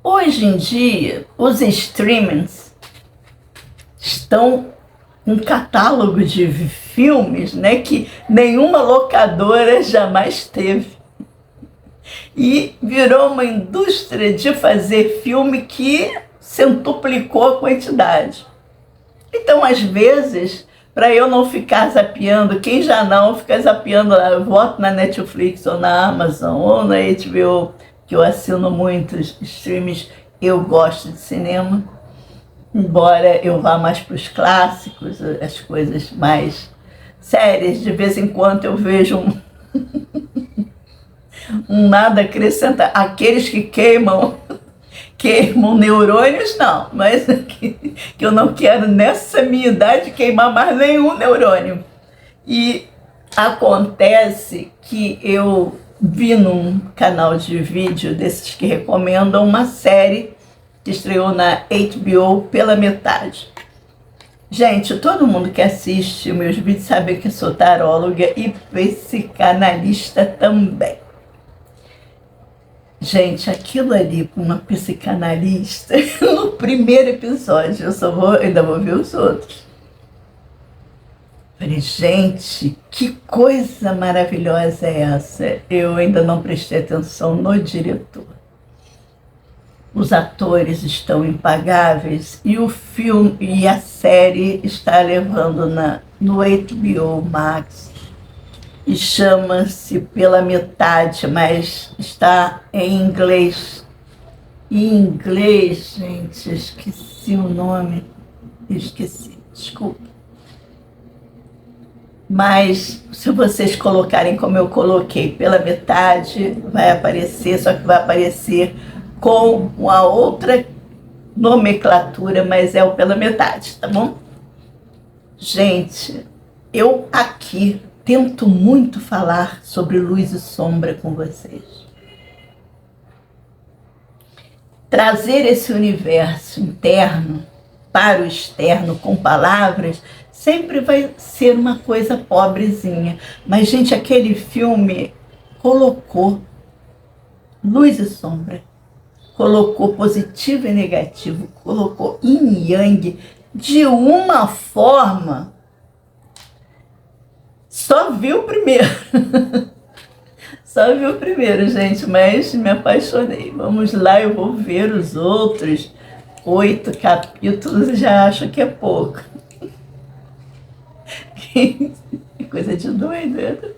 Hoje em dia, os streamings estão com um catálogo de filmes, né, que nenhuma locadora jamais teve. E virou uma indústria de fazer filme que centuplicou a quantidade. Então, às vezes, para eu não ficar zapeando, quem já não fica zapeando lá, eu voto na Netflix ou na Amazon ou na HBO, que eu assino muitos streams, eu gosto de cinema, embora eu vá mais para os clássicos, as coisas mais sérias, de vez em quando eu vejo um nada acrescenta, aqueles que queimam neurônios, não, mas que eu não quero nessa minha idade queimar mais nenhum neurônio. E acontece que eu vi num canal de vídeo desses que recomendam uma série que estreou na HBO pela metade. Gente, todo mundo que assiste meus vídeos sabe que eu sou taróloga e psicanalista também. Gente, aquilo ali com uma psicanalista, no primeiro episódio, ainda vou ver os outros. Falei, gente, que coisa maravilhosa é essa? Eu ainda não prestei atenção no diretor. Os atores estão impagáveis e o filme e a série está levando no HBO Max. E chama-se Pela Metade, mas está em inglês. Em inglês, gente, esqueci o nome. Esqueci, desculpa. Mas se vocês colocarem como eu coloquei, Pela Metade, vai aparecer, só que vai aparecer com uma outra nomenclatura, mas é o Pela Metade, tá bom? Gente, eu aqui tento muito falar sobre luz e sombra com vocês. Trazer esse universo interno para o externo com palavras sempre vai ser uma coisa pobrezinha. Mas, gente, aquele filme colocou luz e sombra, colocou positivo e negativo, colocou yin e yang de uma forma. Só vi o primeiro. Só vi o primeiro, gente, mas me apaixonei. Vamos lá, eu vou ver os outros 8 capítulos e já acho que é pouco. Coisa de doido.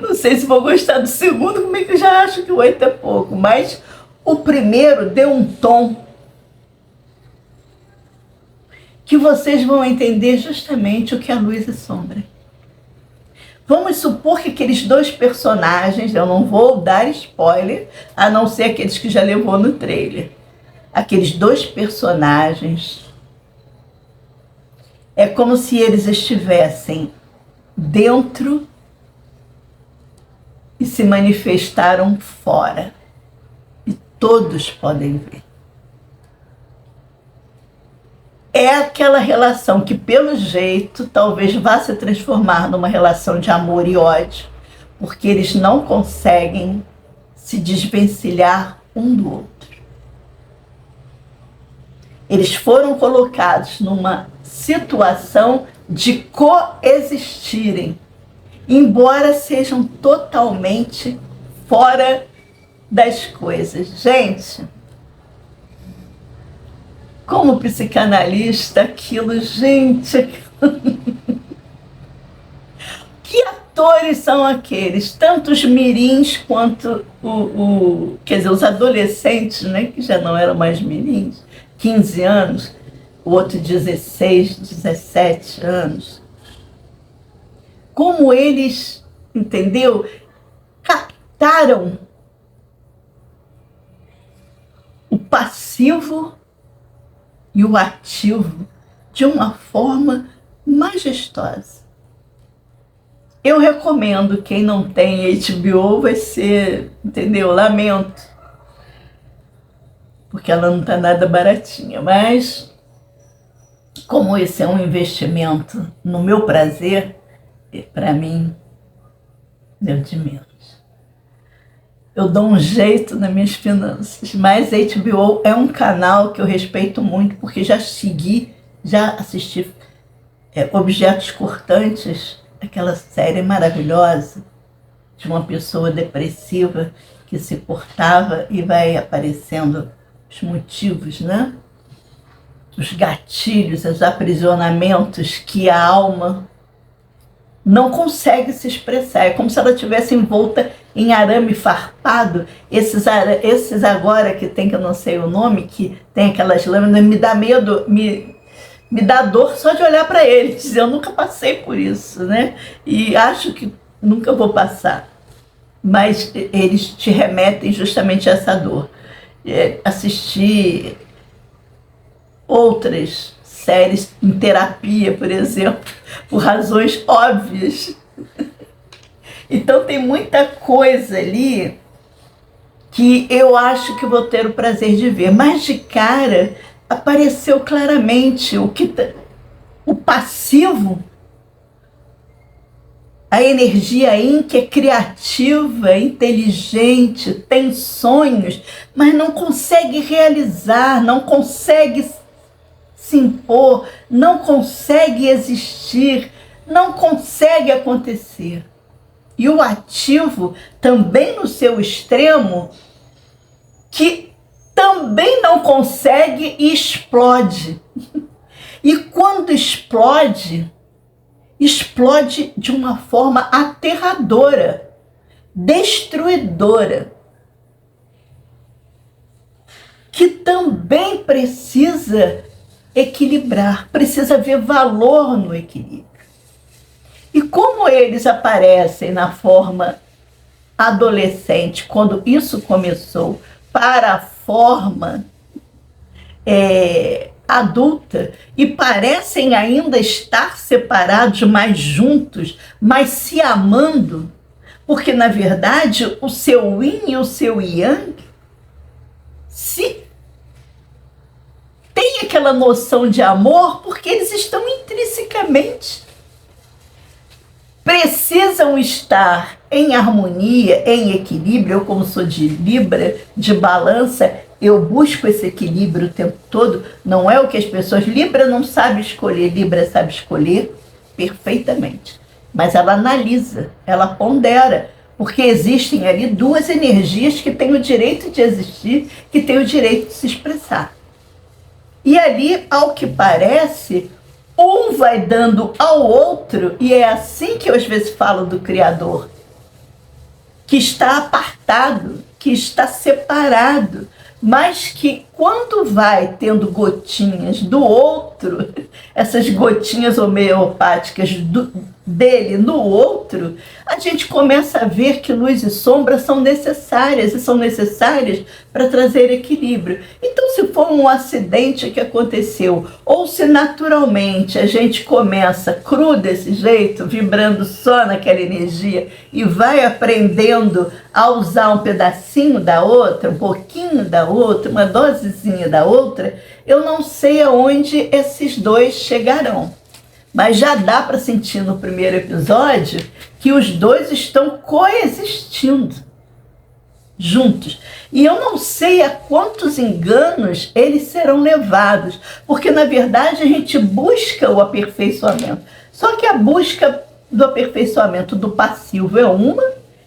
Não sei se vou gostar do segundo, como é que eu já acho que o 8 é pouco. Mas o primeiro deu um tom que vocês vão entender justamente o que é luz e sombra. Vamos supor que aqueles dois personagens, eu não vou dar spoiler, a não ser aqueles que já levou no trailer. Aqueles dois personagens, é como se eles estivessem dentro e se manifestaram fora. E todos podem ver. É aquela relação que, pelo jeito, talvez vá se transformar numa relação de amor e ódio, porque eles não conseguem se desvencilhar um do outro. Eles foram colocados numa situação de coexistirem, embora sejam totalmente fora das coisas. Gente, como psicanalista, gente, que atores são aqueles? Tanto os mirins quanto quer dizer, os adolescentes, né, que já não eram mais mirins, 15 anos, o outro 16, 17 anos. Como eles, entendeu? Captaram o passivo e o ativo de uma forma majestosa. Eu recomendo, quem não tem HBO vai ser, entendeu? Lamento, porque ela não está nada baratinha, mas como esse é um investimento no meu prazer, para mim, deu de menos. eu dou um jeito nas minhas finanças. Mas HBO é um canal que eu respeito muito, porque já assisti Objetos Cortantes, aquela série maravilhosa de uma pessoa depressiva que se cortava e vai aparecendo os motivos, né? Os gatilhos, os aprisionamentos que a alma não consegue se expressar. É como se ela estivesse envolta em arame farpado. Esses agora que tem, que eu não sei o nome, que tem aquelas lâminas, me dá medo, me dá dor só de olhar para eles. Eu nunca passei por isso, né? E acho que nunca vou passar. Mas eles te remetem justamente a essa dor. Assisti outras séries em terapia, por exemplo, por razões óbvias. Então tem muita coisa ali que eu acho que vou ter o prazer de ver. Mas de cara apareceu claramente o passivo, a energia yin, que é criativa, inteligente, tem sonhos, mas não consegue realizar, não consegue se impor, não consegue existir, não consegue acontecer. E o ativo, também no seu extremo, que também não consegue e explode. E quando explode de uma forma aterradora, destruidora, que também precisa equilibrar, precisa ver valor no equilíbrio. E como eles aparecem na forma adolescente, quando isso começou, para a forma adulta, e parecem ainda estar separados, mas juntos, mas se amando, porque na verdade o seu yin e o seu yang se tem aquela noção de amor, porque eles estão intrinsecamente, precisam estar em harmonia, em equilíbrio. Eu, como sou de Libra, de balança, eu busco esse equilíbrio o tempo todo. Não é o que as pessoas... Libra não sabe escolher, Libra sabe escolher perfeitamente. Mas ela analisa, ela pondera, porque existem ali duas energias que têm o direito de existir, que têm o direito de se expressar. E ali, ao que parece, um vai dando ao outro, e é assim que eu às vezes falo do Criador, que está apartado, que está separado, mas que quando vai tendo gotinhas do outro, essas gotinhas homeopáticas dele no outro, a gente começa a ver que luz e sombra são necessárias, e são necessárias para trazer equilíbrio. Então, se for um acidente que aconteceu, ou se naturalmente a gente começa cru desse jeito, vibrando só naquela energia, e vai aprendendo a usar um pedacinho da outra, um pouquinho da outra, uma dosezinha da outra, eu não sei aonde esses dois chegarão. Mas já dá para sentir no primeiro episódio que os dois estão coexistindo juntos. E eu não sei a quantos enganos eles serão levados, porque na verdade a gente busca o aperfeiçoamento. Só que a busca do aperfeiçoamento do passivo é uma,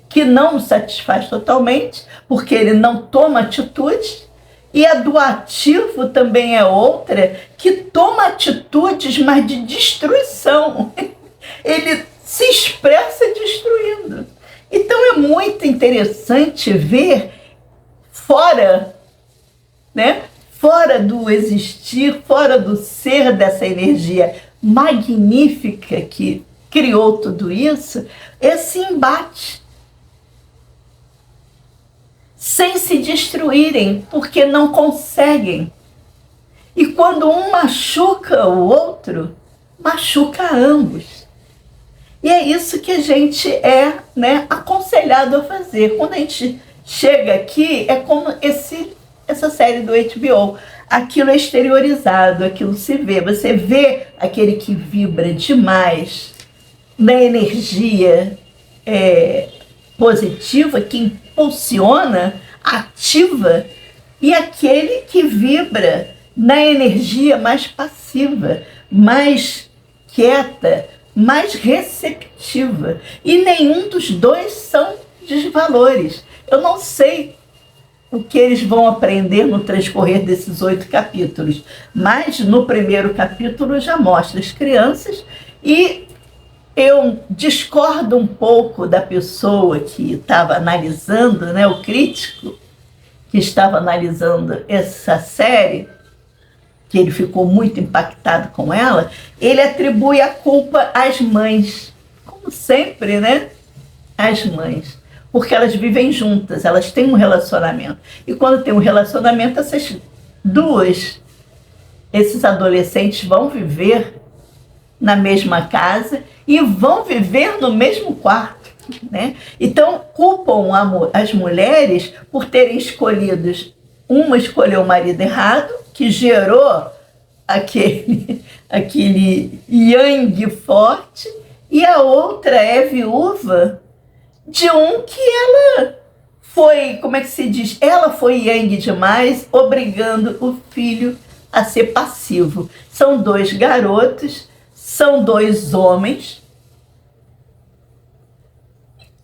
que não nos satisfaz totalmente, porque ele não toma atitude. E a do ativo também é outra, que toma atitudes, mas de destruição. Ele se expressa destruindo. Então é muito interessante ver fora, né? Fora do existir, fora do ser dessa energia magnífica que criou tudo isso, esse embate. Sem se destruírem, porque não conseguem. E quando um machuca o outro, machuca ambos. E é isso que a gente é, né, aconselhado a fazer. Quando a gente chega aqui, é como essa série do HBO. Aquilo é exteriorizado, aquilo se vê. Você vê aquele que vibra demais na energia positiva, que impulsiona, ativa, e aquele que vibra na energia mais passiva, mais quieta, mais receptiva. E nenhum dos dois são desvalores. Eu não sei o que eles vão aprender no transcorrer desses 8 capítulos, mas no primeiro capítulo já mostra as crianças, e eu discordo um pouco da pessoa que estava analisando, né, o crítico que estava analisando essa série, que ele ficou muito impactado com ela. Ele atribui a culpa às mães, como sempre, né? Às mães, porque elas vivem juntas, elas têm um relacionamento. E quando tem um relacionamento, esses adolescentes vão viver na mesma casa e vão viver no mesmo quarto, né? Então, culpam as mulheres por terem escolhido, uma escolheu o marido errado, que gerou aquele yang forte, e a outra é viúva de um que ela foi, como é que se diz? Ela foi yang demais, obrigando o filho a ser passivo. São 2 garotos, são 2 homens,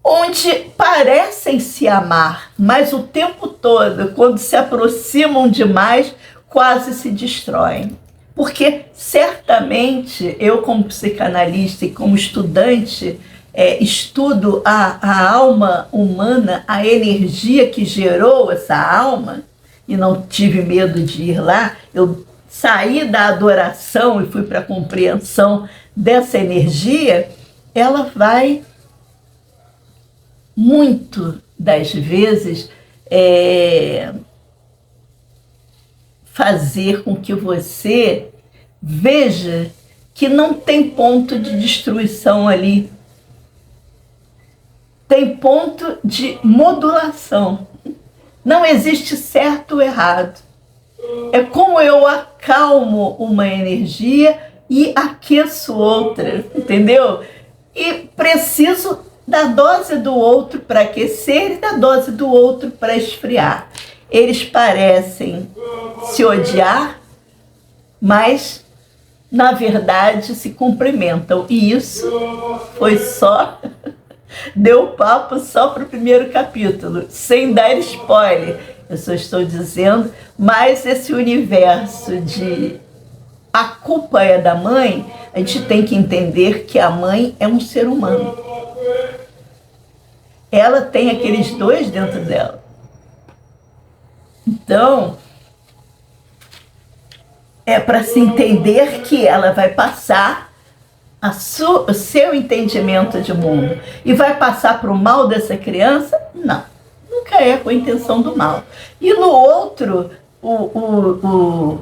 onde parecem se amar, mas o tempo todo, quando se aproximam demais, quase se destroem. Porque certamente eu, como psicanalista e como estudante, estudo a alma humana, a energia que gerou essa alma, e não tive medo de ir lá. Eu saí da adoração e fui para a compreensão dessa energia. Ela vai, muito das vezes, fazer com que você veja que não tem ponto de destruição ali. Tem ponto de modulação. Não existe certo ou errado. É como eu acalmo uma energia e aqueço outra, entendeu? E preciso da dose do outro para aquecer e da dose do outro para esfriar. Eles parecem se odiar, mas, na verdade, se cumprimentam. E isso foi só... Deu papo só para o primeiro capítulo, sem dar spoiler. Eu só estou dizendo, mas esse universo de a culpa é da mãe, a gente tem que entender que a mãe é um ser humano. Ela tem aqueles 2 dentro dela. Então, é para se entender que ela vai passar o seu entendimento de mundo e vai passar para o mal dessa criança? Não, nunca é com a intenção do mal. E no outro, o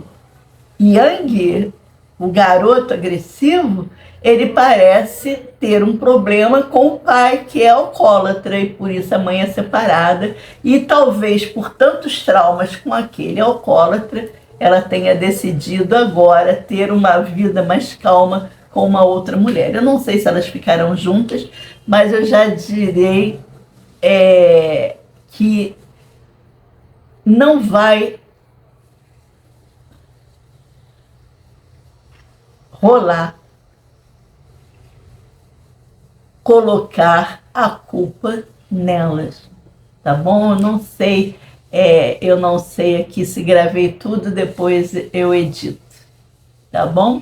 Yang, o garoto agressivo, ele parece ter um problema com o pai, que é alcoólatra, e por isso a mãe é separada, e talvez por tantos traumas com aquele alcoólatra, ela tenha decidido agora ter uma vida mais calma com uma outra mulher. Eu não sei se elas ficarão juntas, mas eu já direi que não vai rolar colocar a culpa nelas, tá bom? Eu não sei aqui se gravei tudo, depois eu edito, tá bom?